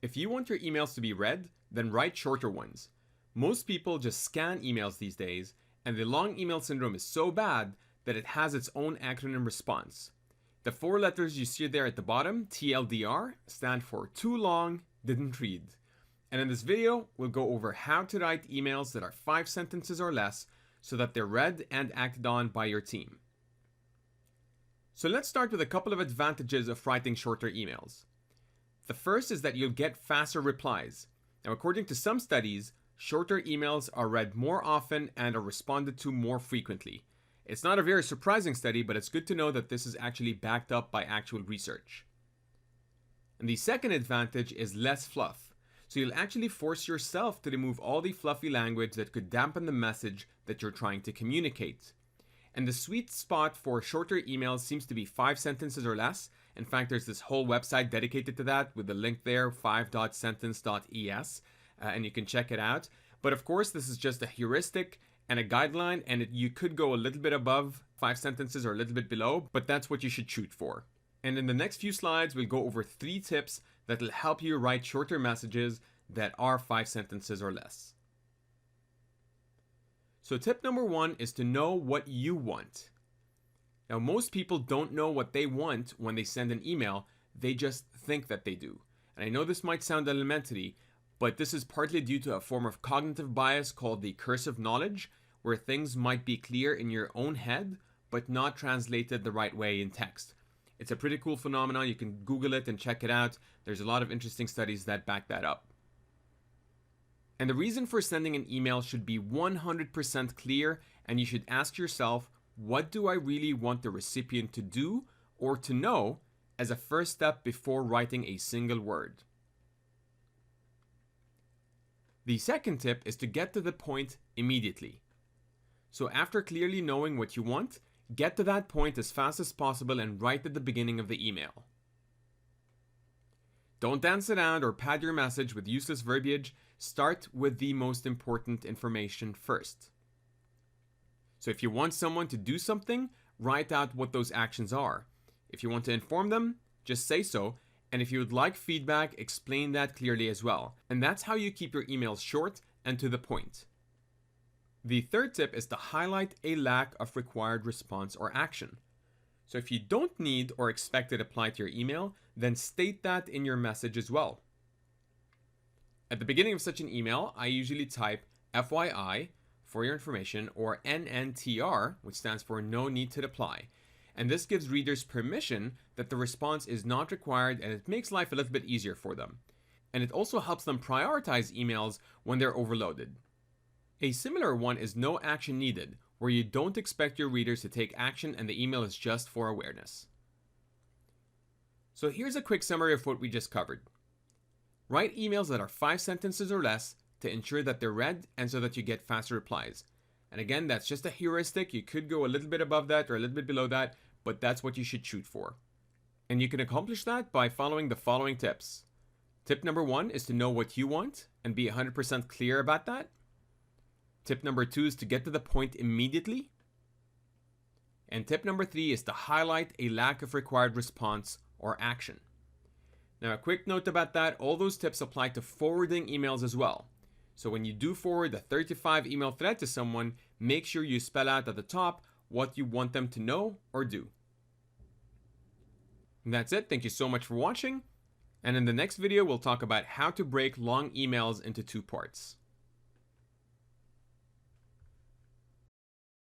If you want your emails to be read, then write shorter ones. Most people just scan emails these days, and the long email syndrome is so bad that it has its own acronym response. The 4 letters you see there at the bottom, TLDR, stand for too long, didn't read. And in this video, we'll go over how to write emails that are 5 sentences or less so that they're read and acted on by your team. So let's start with a couple of advantages of writing shorter emails. The first is that you'll get faster replies. Now, according to some studies, shorter emails are read more often and are responded to more frequently. It's not a very surprising study, but it's good to know that this is actually backed up by actual research. And the second advantage is less fluff. So you'll actually force yourself to remove all the fluffy language that could dampen the message that you're trying to communicate. And the sweet spot for shorter emails seems to be 5 sentences or less. In fact, there's this whole website dedicated to that with the link there, 5.sentence.es, and you can check it out. But of course, this is just a heuristic and a guideline, and you could go a little bit above 5 sentences or a little bit below, but that's what you should shoot for. And in the next few slides, we'll go over 3 tips that will help you write shorter messages that are 5 sentences or less. So tip number 1 is to know what you want. Now, most people don't know what they want when they send an email, they just think that they do. And I know this might sound elementary, but this is partly due to a form of cognitive bias called the curse of knowledge, where things might be clear in your own head, but not translated the right way in text. It's a pretty cool phenomenon. You can Google it and check it out. There's a lot of interesting studies that back that up. And the reason for sending an email should be 100% clear, and you should ask yourself, what do I really want the recipient to do or to know as a first step before writing a single word? The second tip is to get to the point immediately. So after clearly knowing what you want, get to that point as fast as possible and right at the beginning of the email. Don't dance around or pad your message with useless verbiage. Start with the most important information first. So if you want someone to do something, write out what those actions are. If you want to inform them, just say so. And if you would like feedback, explain that clearly as well. And that's how you keep your emails short and to the point. The third tip is to highlight a lack of required response or action. So if you don't need or expect a reply to your email, then state that in your message as well. At the beginning of such an email, I usually type FYI, for your information, or NNTR, which stands for no need to reply. And this gives readers permission that the response is not required, and it makes life a little bit easier for them. And it also helps them prioritize emails when they're overloaded. A similar one is no action needed, where you don't expect your readers to take action and the email is just for awareness. So here's a quick summary of what we just covered. Write emails that are 5 sentences or less to ensure that they're read and so that you get faster replies. And again, that's just a heuristic. You could go a little bit above that or a little bit below that, but that's what you should shoot for. And you can accomplish that by following the following tips. Tip number 1 is to know what you want and be 100% clear about that. Tip number 2 is to get to the point immediately. And tip number 3 is to highlight a lack of required response or action. Now, a quick note about that, all those tips apply to forwarding emails as well. So when you do forward a 35 email thread to someone, make sure you spell out at the top what you want them to know or do. And that's it. Thank you so much for watching. And in the next video, we'll talk about how to break long emails into 2 parts.